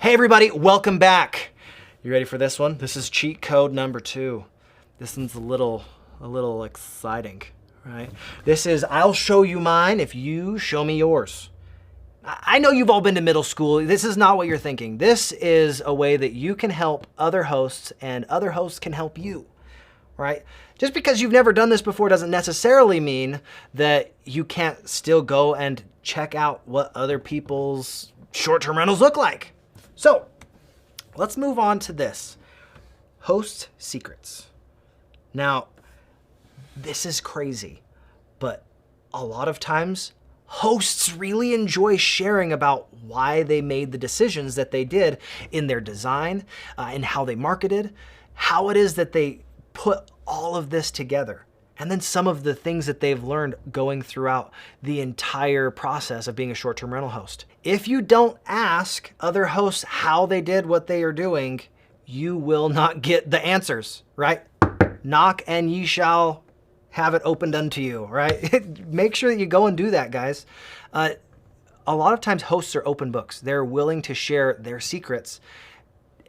Hey everybody, welcome back. You ready for this one? This is cheat code number 2. This one's a little exciting, right? This is, I'll show you mine if you show me yours. I know you've all been to middle school. This is not what you're thinking. This is a way that you can help other hosts and other hosts can help you, right? Just because you've never done this before doesn't necessarily mean that you can't still go and check out what other people's short-term rentals look like. So let's move on to this. Host secrets. Now, this is crazy, but a lot of times hosts really enjoy sharing about why they made the decisions that they did in their design, and how they marketed, how it is that they put all of this together. And then some of the things that they've learned going throughout the entire process of being a short-term rental host. If you don't ask other hosts how they did what they are doing, you will not get the answers, right? Knock and ye shall have it opened unto you, right? Make sure that you go and do that, guys. A lot of times hosts are open books. They're willing to share their secrets.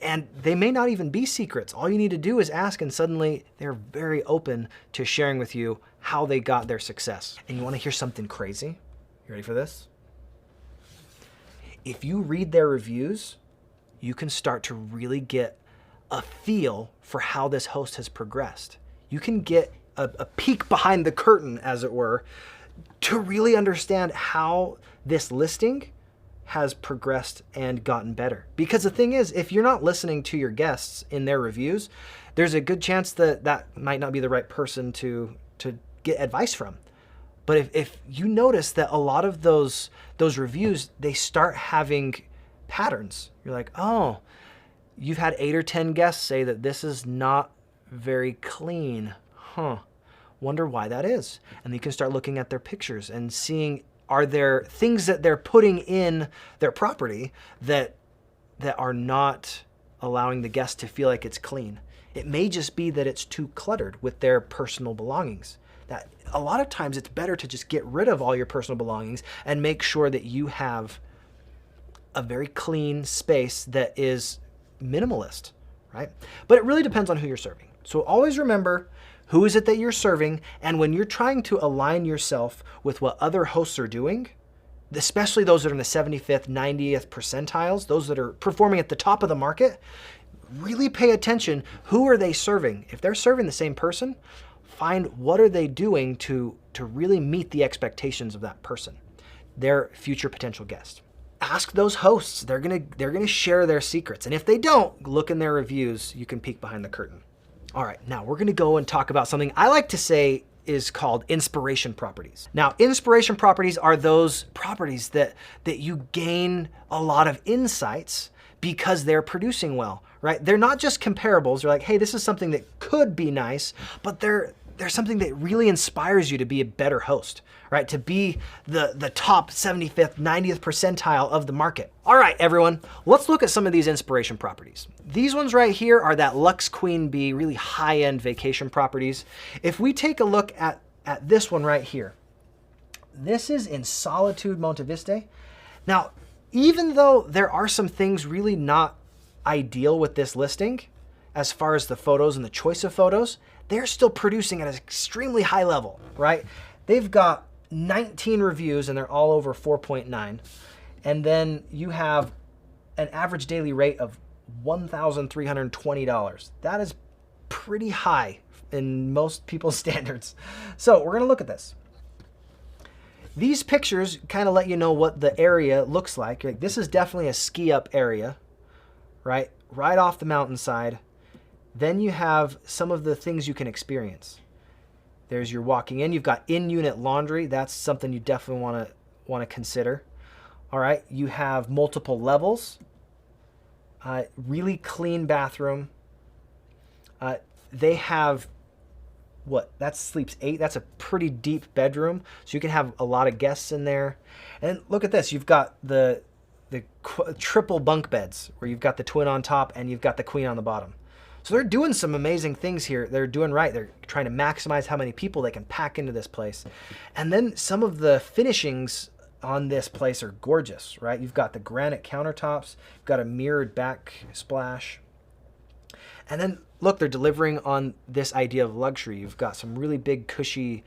And they may not even be secrets. All you need to do is ask, and suddenly they're very open to sharing with you how they got their success. And you want to hear something crazy? You ready for this? If you read their reviews, you can start to really get a feel for how this host has progressed. You can get a peek behind the curtain, as it were, to really understand how this listing has progressed and gotten better. Because the thing is, if you're not listening to your guests in their reviews, there's a good chance that that might not be the right person to get advice from. But if you notice that a lot of those reviews, they start having patterns. You're like, oh, you've had 8 or 10 guests say that this is not very clean. Wonder why that is. And you can start looking at their pictures and seeing, are there things that they're putting in their property that are not allowing the guest to feel like it's clean? It may just be that it's too cluttered with their personal belongings. That a lot of times it's better to just get rid of all your personal belongings and make sure that you have a very clean space that is minimalist, right? But it really depends on who you're serving. So always remember, who is it that you're serving? And when you're trying to align yourself with what other hosts are doing, especially those that are in the 75th, 90th percentiles, those that are performing at the top of the market, really pay attention. Who are they serving? If they're serving the same person, find what are they doing to really meet the expectations of that person, their future potential guest. Ask those hosts. They're gonna share their secrets. And if they don't, look in their reviews. You can peek behind the curtain. All right, now we're gonna go and talk about something I like to say is called inspiration properties. Now, inspiration properties are those properties that you gain a lot of insights because they're producing well, right? They're not just comparables. They're like, hey, this is something that could be nice, but they're something that really inspires you to be a better host, right? To be the top 75th, 90th percentile of the market. All right, everyone, let's look at some of these inspiration properties. These ones right here are that Lux Queen Bee, really high-end vacation properties. If we take a look at this one right here, this is in Solitude Monte Vista. Now, even though there are some things really not ideal with this listing, as far as the photos and the choice of photos, they're still producing at an extremely high level, right? They've got 19 reviews and they're all over 4.9. And then you have an average daily rate of $1,320. That is pretty high in most people's standards. So we're gonna look at this. These pictures kind of let you know what the area looks like. This is definitely a ski up area, right? Right off the mountainside. Then you have some of the things you can experience. There's your walking in. You've got in-unit laundry. That's something you definitely want to consider. All right, you have multiple levels. Really clean bathroom. They have that sleeps 8. That's a pretty deep bedroom, so you can have a lot of guests in there. And look at this. You've got the triple bunk beds where you've got the twin on top and you've got the queen on the bottom. So they're doing some amazing things here. They're doing right. They're trying to maximize how many people they can pack into this place. And then some of the finishings on this place are gorgeous, right? You've got the granite countertops, you've got a mirrored backsplash. And then look, they're delivering on this idea of luxury. You've got some really big cushy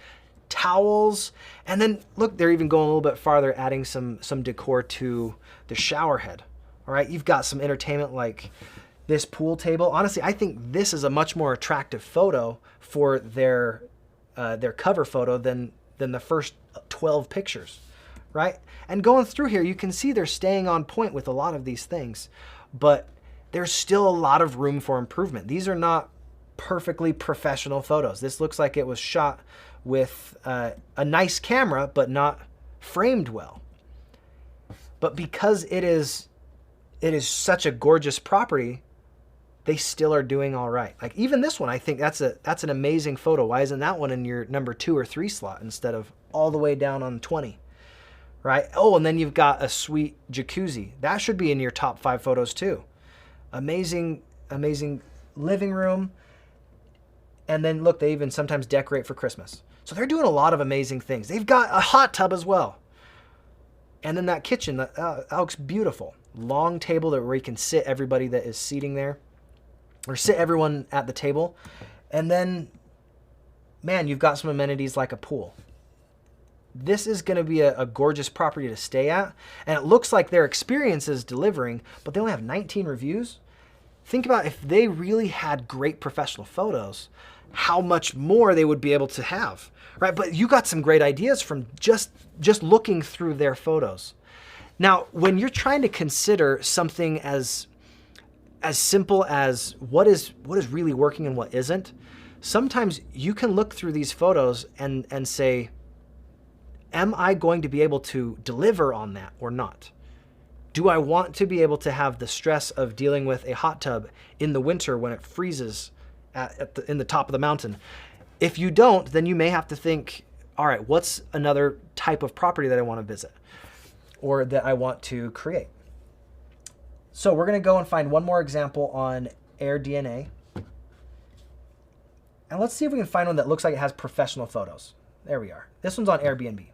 towels. And then look, they're even going a little bit farther, adding some decor to the shower head. All right, you've got some entertainment like this pool table. Honestly, I think this is a much more attractive photo for their cover photo than the first 12 pictures, right? And going through here, you can see they're staying on point with a lot of these things, but there's still a lot of room for improvement. These are not perfectly professional photos. This looks like it was shot with a nice camera, but not framed well. But because it is such a gorgeous property, they still are doing all right. Like even this one, I think that's an amazing photo. Why isn't that one in your number 2 or 3 slot instead of all the way down on 20, right? Oh, and then you've got a sweet jacuzzi. That should be in your top 5 photos too. Amazing, amazing living room. And then look, they even sometimes decorate for Christmas. So they're doing a lot of amazing things. They've got a hot tub as well. And then that kitchen, that looks beautiful. Long table where you can sit everybody that is seating there, or sit everyone at the table. And then, man, you've got some amenities like a pool. This is going to be a gorgeous property to stay at. And it looks like their experience is delivering, but they only have 19 reviews. Think about if they really had great professional photos, how much more they would be able to have, right? But you got some great ideas from just looking through their photos. Now, when you're trying to consider something as simple as what is really working and what isn't, sometimes you can look through these photos and say, am I going to be able to deliver on that or not? Do I want to be able to have the stress of dealing with a hot tub in the winter when it freezes in the top of the mountain? If you don't, then you may have to think, all right, what's another type of property that I want to visit or that I want to create? So we're going to go and find one more example on AirDNA. And let's see if we can find one that looks like it has professional photos. There we are. This one's on Airbnb.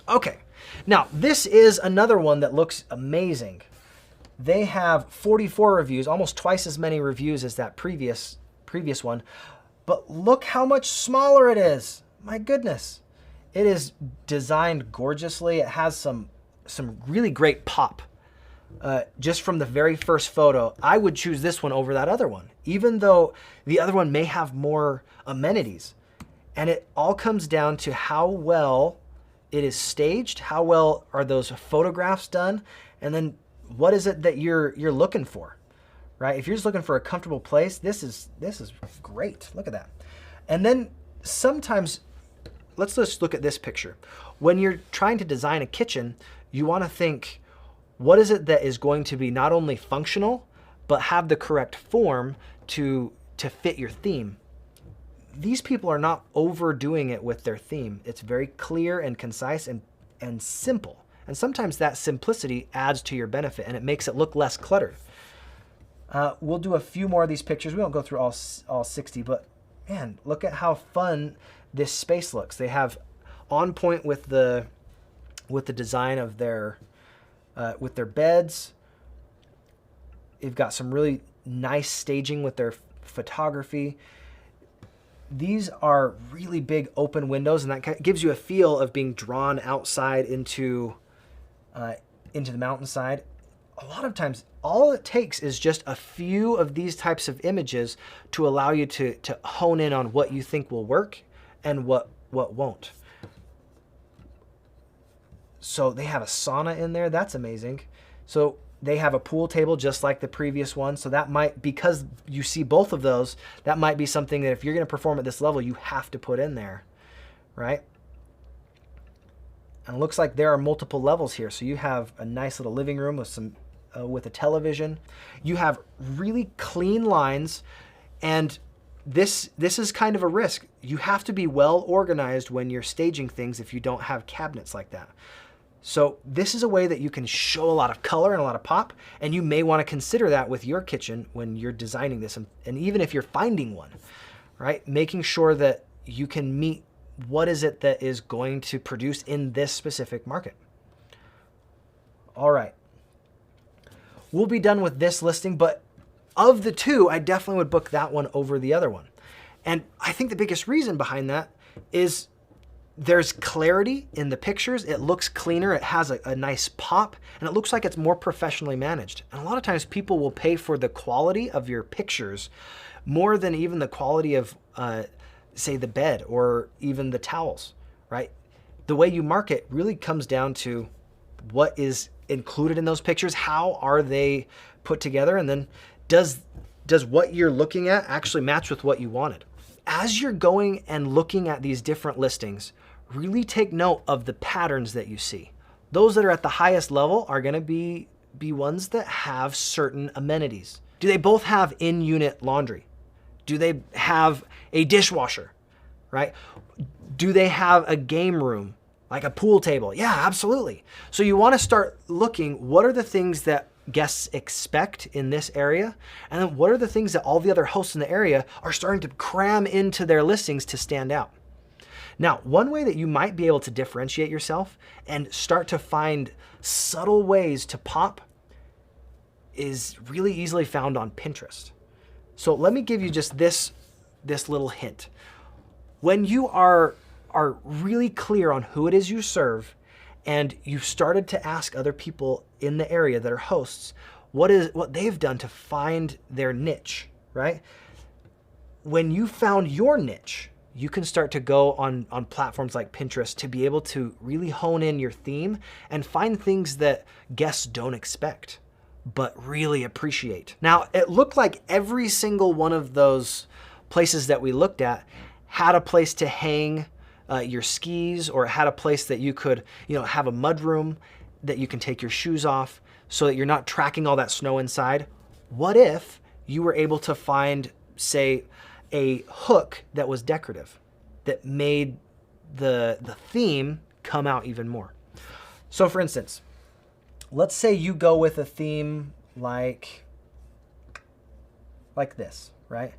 Okay, now this is another one that looks amazing. They have 44 reviews, almost twice as many reviews as that previous one. But look how much smaller it is. My goodness. It is designed gorgeously. It has some really great pop. Just from the very first photo, I would choose this one over that other one, even though the other one may have more amenities. And it all comes down to how well it is staged, how well are those photographs done, and then what is it that you're looking for, right? If you're just looking for a comfortable place, this is great. Look at that. And then sometimes, let's just look at this picture. When you're trying to design a kitchen, you want to think, what is it that is going to be not only functional, but have the correct form to fit your theme? These people are not overdoing it with their theme. It's very clear and concise and simple. And sometimes that simplicity adds to your benefit and it makes it look less cluttered. We'll do a few more of these pictures. We won't go through all 60, but man, look at how fun this space looks. They have on point with the design of their with their beds. They've got some really nice staging with their photography. These are really big open windows, and that gives you a feel of being drawn outside into the mountainside. A lot of times, all it takes is just a few of these types of images to allow you to hone in on what you think will work and what won't. So they have a sauna in there. That's amazing. So they have a pool table just like the previous one. So that might, because you see both of those, that might be something that if you're going to perform at this level, you have to put in there, right? And it looks like there are multiple levels here. So you have a nice little living room with with a television. You have really clean lines, and this is kind of a risk. You have to be well organized when you're staging things if you don't have cabinets like that. So this is a way that you can show a lot of color and a lot of pop, and you may want to consider that with your kitchen when you're designing this, and even if you're finding one, right? Making sure that you can meet what is it that is going to produce in this specific market. All right. We'll be done with this listing, but of the two, I definitely would book that one over the other one. And I think the biggest reason behind that is there's clarity in the pictures. It looks cleaner. It has a nice pop, and it looks like it's more professionally managed. And a lot of times people will pay for the quality of your pictures more than even the quality of, say, the bed or even the towels, right? The way you market really comes down to what is included in those pictures, how are they put together, and then does what you're looking at actually match with what you wanted? As you're going and looking at these different listings, really take note of the patterns that you see. Those that are at the highest level are gonna be ones that have certain amenities. Do they both have in-unit laundry? Do they have a dishwasher, right? Do they have a game room, like a pool table? Yeah, absolutely. So you wanna start looking, what are the things that guests expect in this area? And then what are the things that all the other hosts in the area are starting to cram into their listings to stand out? Now, one way that you might be able to differentiate yourself and start to find subtle ways to pop is really easily found on Pinterest. So let me give you just this little hint. When you are really clear on who it is you serve, and you've started to ask other people in the area that are hosts what they've done to find their niche, right? When you found your niche, you can start to go on platforms like Pinterest to be able to really hone in your theme and find things that guests don't expect, but really appreciate. Now, it looked like every single one of those places that we looked at had a place to hang your skis, or had a place that you could, have a mud room that you can take your shoes off so that you're not tracking all that snow inside. What if you were able to find, say, a hook that was decorative, that made the theme come out even more? So for instance, let's say you go with a theme like this, right?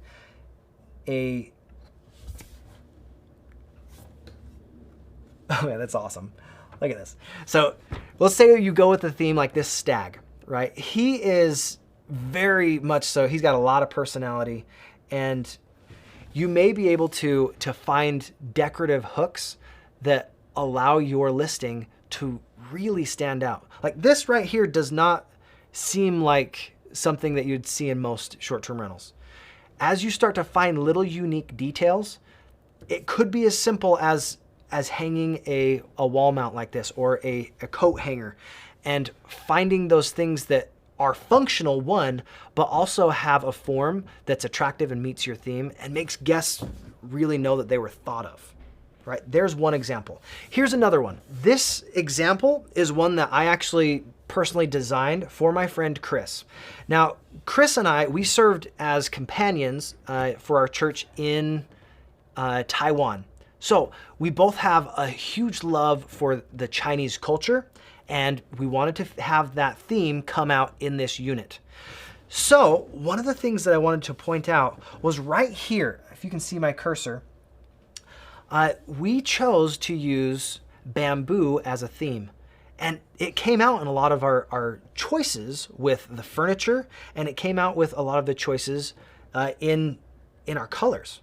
Oh yeah, that's awesome. Look at this. So let's say you go with a theme like this stag, right? He is very much so, he's got a lot of personality, and you may be able to find decorative hooks that allow your listing to really stand out. Like this right here does not seem like something that you'd see in most short-term rentals. As you start to find little unique details, it could be as simple as hanging a wall mount like this, or a coat hanger, and finding those things that are functional, one, but also have a form that's attractive and meets your theme and makes guests really know that they were thought of, right? There's one example. Here's another one. This example is one that I actually personally designed for my friend Chris. Now, Chris and I, we served as companions for our church in Taiwan. So we both have a huge love for the Chinese culture, and we wanted to have that theme come out in this unit. So one of the things that I wanted to point out was right here, if you can see my cursor, we chose to use bamboo as a theme. And it came out in a lot of our choices with the furniture, and it came out with a lot of the choices in our colors.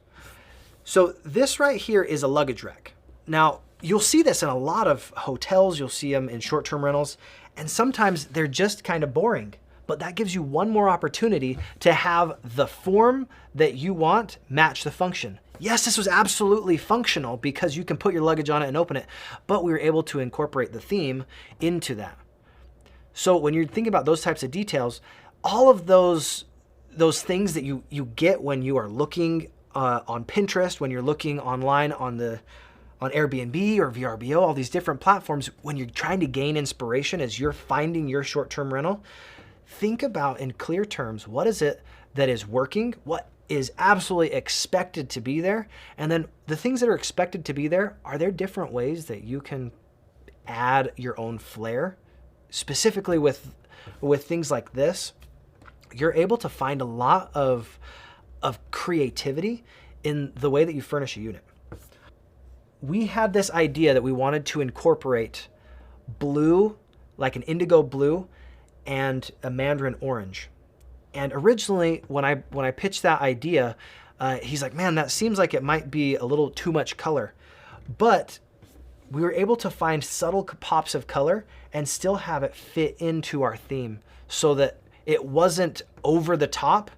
So this right here is a luggage rack. Now, you'll see this in a lot of hotels, you'll see them in short-term rentals, and sometimes they're just kind of boring, but that gives you one more opportunity to have the form that you want match the function. Yes, this was absolutely functional because you can put your luggage on it and open it, but we were able to incorporate the theme into that. So when you're thinking about those types of details, all of those things that you get when you are looking on Pinterest, when you're looking online on Airbnb or VRBO, all these different platforms, when you're trying to gain inspiration as you're finding your short-term rental, think about in clear terms, what is it that is working? What is absolutely expected to be there? And then the things that are expected to be there, are there different ways that you can add your own flair? Specifically with things like this, you're able to find a lot of creativity in the way that you furnish a unit. we had this idea that we wanted to incorporate blue, like an indigo blue, and a mandarin orange. And originally, when I pitched that idea, he's like, man, that seems like it might be a little too much color. But we were able to find subtle pops of color and still have it fit into our theme so that it wasn't over the top,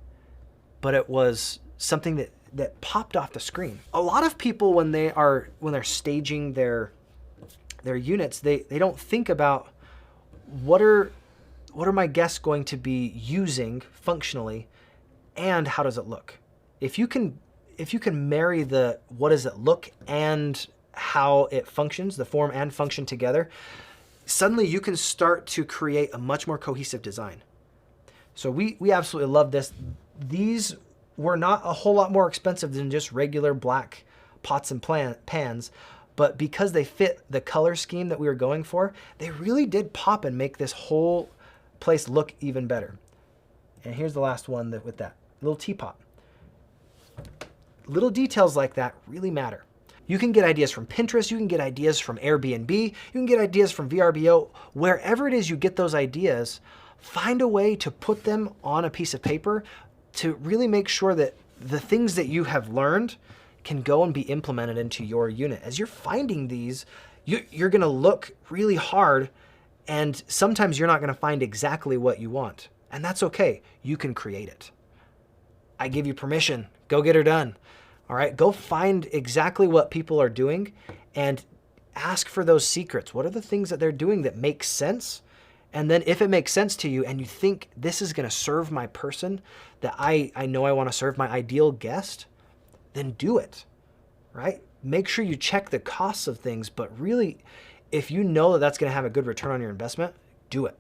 but it was something that popped off the screen. A lot of people, when they're staging their units, they don't think about what are my guests going to be using functionally, and how does it look? If you can marry the what does it look and how it functions, the form and function together, suddenly you can start to create a much more cohesive design. So we absolutely love this. These were not a whole lot more expensive than just regular black pots and pans, but because they fit the color scheme that we were going for, they really did pop and make this whole place look even better. And here's the last one with that little teapot. Little details like that really matter. You can get ideas from Pinterest, you can get ideas from Airbnb, you can get ideas from VRBO. Wherever it is you get those ideas, find a way to put them on a piece of paper to really make sure that the things that you have learned can go and be implemented into your unit. As you're finding these, you're gonna look really hard, and sometimes you're not gonna find exactly what you want. And that's okay, you can create it. I give you permission, go get her done. All right, go find exactly what people are doing and ask for those secrets. What are the things that they're doing that make sense? And then if it makes sense to you and you think this is gonna serve my person, that I know I wanna serve my ideal guest, then do it, right? Make sure you check the costs of things, but really, if you know that that's gonna have a good return on your investment, do it.